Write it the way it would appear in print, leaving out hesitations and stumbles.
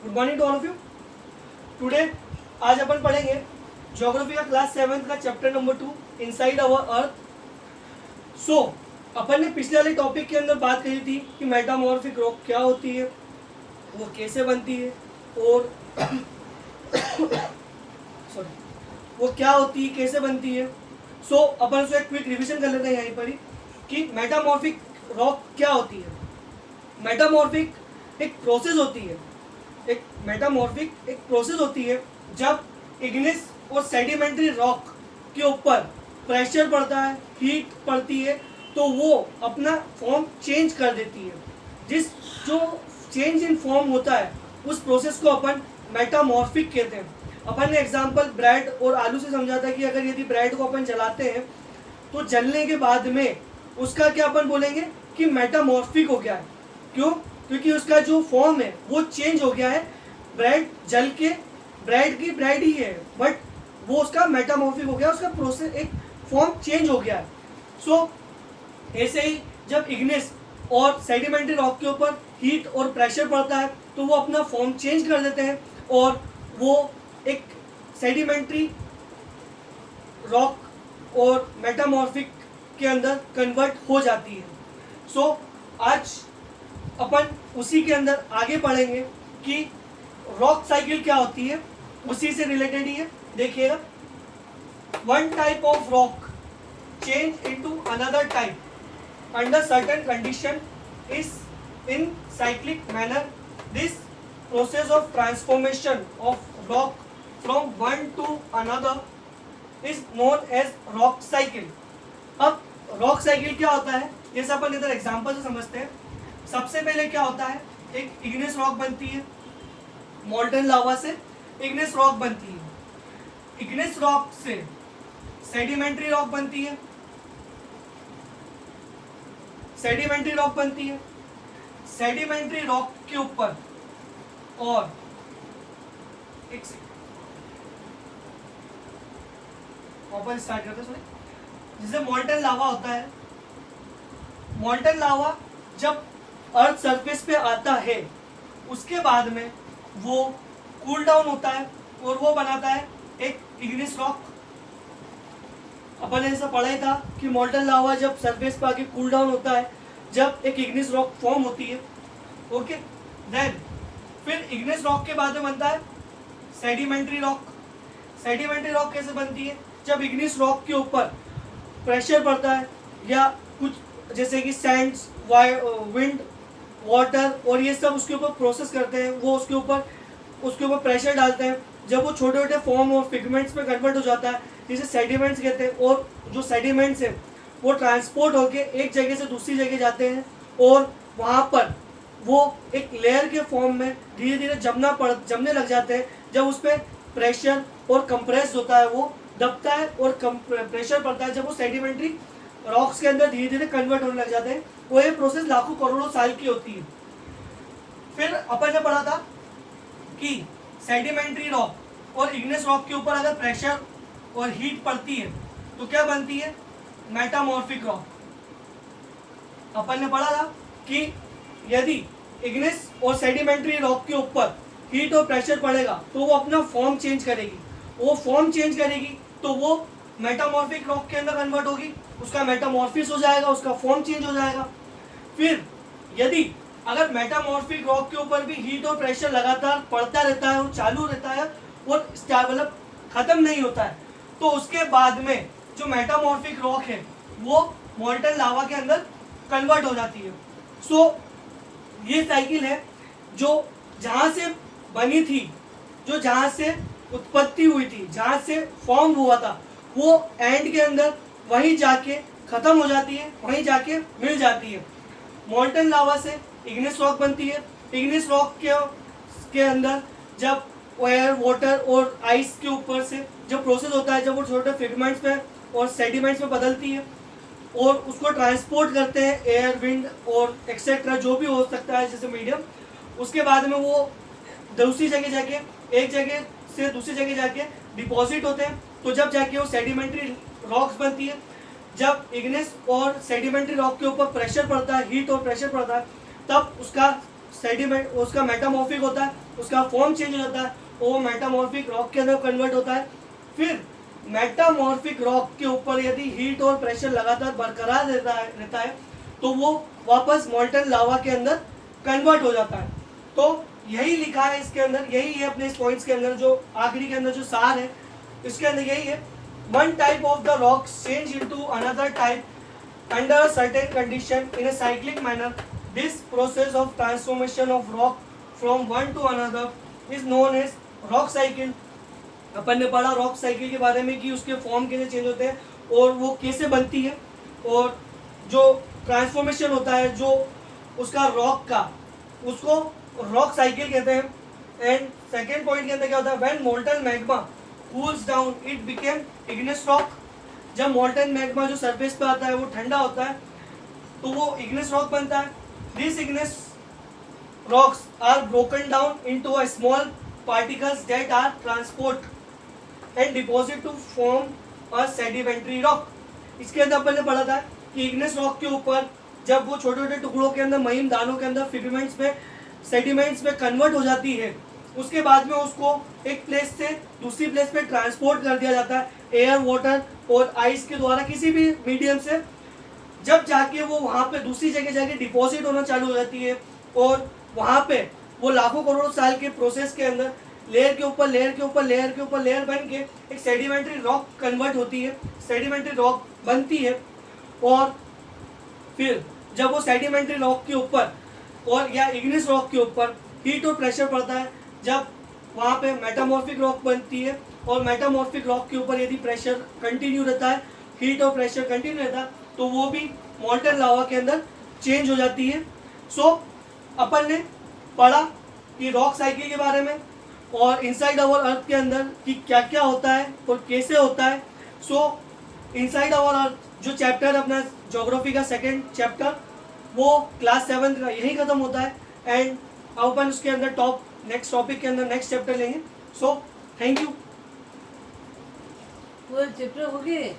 Good morning to all of you. Today आज अपन पढ़ेंगे ज्योग्राफी का क्लास 7 का chapter number 2 inside our earth. So अपन ने पिछले वाले टॉपिक के अंदर बात करी थी कि मेटामॉर्फिक रॉक क्या होती है, वो कैसे बनती है और सॉरी वो क्या होती है, कैसे बनती है। सो अपन उसको एक क्विक रिवीजन कर लेते हैं यहीं पर ही कि मेटामॉर्फिक रॉक क्या होती है। मेटामॉर्फिक एक प्रोसेस होती है, एक प्रोसेस होती है जब इग्निस और सेडिमेंट्री रॉक के ऊपर प्रेशर पड़ता है, हीट पड़ती है, तो वो अपना फॉर्म चेंज कर देती है। जो चेंज इन फॉर्म होता है उस प्रोसेस को अपन मेटामॉर्फिक कहते हैं। अपन ने एग्जांपल ब्रेड और आलू से समझा था कि अगर यदि ब्रेड को अपन जलाते हैं तो जलने के बाद में उसका क्या अपन बोलेंगे कि मेटामॉर्फिक हो गया है। क्यों? क्योंकि उसका जो फॉर्म है वो चेंज हो गया है। ब्रेड जल के ब्रेड ही है, बट वो उसका मेटामॉर्फिक हो गया, उसका प्रोसेस एक फॉर्म चेंज हो गया है। सो ऐसे ही जब इग्निस और सेडिमेंट्री रॉक के ऊपर हीट और प्रेशर पड़ता है तो वो अपना फॉर्म चेंज कर देते हैं और वो एक सेडिमेंट्री रॉक और मेटामॉर्फिक के अंदर कन्वर्ट हो जाती है। सो आज अपन उसी के अंदर आगे पढ़ेंगे कि रॉक साइकिल क्या होती है, उसी से रिलेटेड ही है। देखिएगा, one type of rock change into another type under certain condition is in cyclic manner. This process of transformation of rock from one to another is known as rock cycle. अब rock cycle क्या होता है, जैसे अपन इधर example से समझते हैं। सबसे पहले क्या होता है, एक इग्निस रॉक बनती है, मोल्टन लावा से इग्निस रॉक बनती है। इग्निस रॉक से सेडिमेंट्री रॉक बनती है, सेडिमेंट्री रॉक बनती है। सेडिमेंट्री रॉक के ऊपर और एक सेकंड वापस स्टार्ट करते हैं। सॉरी, जिसे मोल्टन लावा होता है, मोल्टन लावा जब अर्थ सरफेस पे आता है उसके बाद में वो कूल डाउन होता है और वो बनाता है एक इग्निस रॉक। अपन ने ऐसा पढ़ा ही था कि मोल्टन लावा जब सरफेस पे आके कूल डाउन होता है, जब एक इग्निस रॉक फॉर्म होती है। ओके, देन फिर इग्निस रॉक के बाद में बनता है सेडिमेंट्री रॉक। सेडिमेंट्री रॉक कैसे बनती है, जब इग्निस रॉक के ऊपर प्रेशर पड़ता है या कुछ जैसे कि सैंड्स, विंड, वाटर और ये सब उसके ऊपर प्रोसेस करते हैं, वो उसके ऊपर प्रेशर डालते हैं। जब वो छोटे छोटे फॉर्म और पिगमेंट्स में कन्वर्ट हो जाता है, जिसे सेडिमेंट्स कहते हैं, और जो सेडिमेंट्स है वो ट्रांसपोर्ट होके एक जगह से दूसरी जगह जाते हैं और वहाँ पर वो एक लेयर के फॉर्म में धीरे धीरे जमने लग जाते हैं। जब उस पर प्रेशर और कंप्रेस होता है, वो दबता है और प्रेशर पड़ता है, जब वो सेडिमेंट्री रॉक्स के अंदर धीरे धीरे कन्वर्ट होने लग जाते हैं। वो ये प्रोसेस लाखों करोड़ों साल की होती है। फिर अपन ने पढ़ा था कि सेडिमेंट्री रॉक और इग्निस रॉक के ऊपर अगर प्रेशर और हीट पड़ती है तो क्या बनती है, मेटामॉर्फिक रॉक। अपन ने पढ़ा था कि यदि इग्निस और सेडिमेंट्री रॉक के ऊपर हीट और प्रेशर पड़ेगा तो वो अपना फॉर्म चेंज करेगी। वो फॉर्म चेंज करेगी तो वो मेटामॉर्फिक रॉक के अंदर कन्वर्ट होगी, उसका मेटामॉर्फिस हो जाएगा, उसका फॉर्म चेंज हो जाएगा। फिर यदि अगर मेटामॉर्फिक रॉक के ऊपर भी हीट और प्रेशर लगातार पड़ता रहता है और चालू रहता है और मतलब खत्म नहीं होता है, तो उसके बाद में जो मेटामॉर्फिक रॉक है वो मोल्टन लावा के अंदर कन्वर्ट हो जाती है। सो ये साइकिल है जो जहाँ से बनी थी, जो जहाँ से उत्पत्ति हुई थी, जहाँ से फॉर्म हुआ था, वो एंड के अंदर वहीं जाके खत्म हो जाती है, वहीं जाके मिल जाती है। मोल्टन लावा से इग्निस रॉक बनती है। इग्निस रॉक के अंदर जब एयर, वाटर और आइस के ऊपर से जब प्रोसेस होता है, जब वो छोटे पिगमेंट्स में और सेडिमेंट्स में बदलती है और उसको ट्रांसपोर्ट करते हैं एयर, विंड और एक्सेट्रा जो भी हो सकता है जैसे मीडियम, उसके बाद में वो दूसरी जगह जाके, एक जगह से दूसरी जगह जाके डिपॉजिट होते हैं। तो जब जाके वो सेडिमेंट्री रॉक्स बनती है। जब इग्निस और सेडिमेंट्री रॉक के ऊपर प्रेशर पड़ता है, हीट और प्रेशर पड़ता है, तब उसका मेटामॉर्फिक होता है उसका फॉर्म चेंज हो जाता है, वो मेटामॉर्फिक रॉक के अंदर कन्वर्ट होता है। फिर मेटामॉर्फिक रॉक के ऊपर यदि हीट और प्रेशर लगातार बरकरार रहता है तो वो वापस मॉल्टन लावा के अंदर कन्वर्ट हो जाता है। तो यही लिखा है इसके अंदर, यही है अपने इस पॉइंट्स के अंदर, जो आखिरी के अंदर जो सार है इसके अंदर यही है। One type of the rock change into another type under a certain condition in a cyclic manner. This process of transformation of rock from one to another is known as rock cycle. अपन ने पढ़ा rock cycle के बारे में कि उसके form कैसे change होते हैं और वो कैसे बनती है, और जो ट्रांसफॉर्मेशन होता है जो उसका रॉक का, उसको रॉक साइकिल कहते हैं। एंड सेकेंड पॉइंट के अंदर क्या होता है, when molten magma cools down it became igneous rock. जब मोल्टन मैग्मा जो सरफेस पे आता है वो ठंडा होता है तो वो इग्नियस रॉक बनता है। This igneous rocks are broken down into a small particles that are transport and deposit to form a sedimentary rock. इसके अंदर अपन ने पढ़ा था कि इग्नियस रॉक के ऊपर जब वो छोटे छोटे टुकड़ों के अंदर, महीन दानों के अंदर फिलामेंट्स में, सेडिमेंट्स में कन्वर्ट हो जाती है, उसके बाद में उसको एक प्लेस से दूसरी प्लेस पे ट्रांसपोर्ट कर दिया जाता है एयर, वाटर और आइस के द्वारा, किसी भी मीडियम से। जब जाके वो वहाँ पे दूसरी जगह जाके डिपॉजिट होना चालू हो जाती है और वहाँ पे वो लाखों करोड़ों साल के प्रोसेस के अंदर लेयर के ऊपर लेयर के ऊपर लेयर के ऊपर लेयर बन के एक सेडिमेंट्री रॉक कन्वर्ट होती है, सेडिमेंट्री रॉक बनती है। और फिर जब वो सेडिमेंट्री रॉक के ऊपर और या इग्नियस रॉक के ऊपर हीट और प्रेशर पड़ता है, जब वहाँ पे मेटामॉर्फिक रॉक बनती है और मेटामॉर्फिक रॉक के ऊपर यदि प्रेशर कंटिन्यू रहता है, हीट और प्रेशर कंटिन्यू रहता है, तो वो भी मॉल्टन लावा के अंदर चेंज हो जाती है। सो अपन ने पढ़ा कि रॉक साइकिल के बारे में और इनसाइड आवर अर्थ के अंदर कि क्या क्या होता है और कैसे होता है। सो इनसाइड आवर अर्थ जो चैप्टर अपना ज्योग्राफी का सेकेंड चैप्टर, वो क्लास 7 का यही खत्म होता है। एंड अपन उसके अंदर नेक्स्ट टॉपिक के अंदर नेक्स्ट चैप्टर लेंगे। So thank you. पूरा चैप्टर हो गए।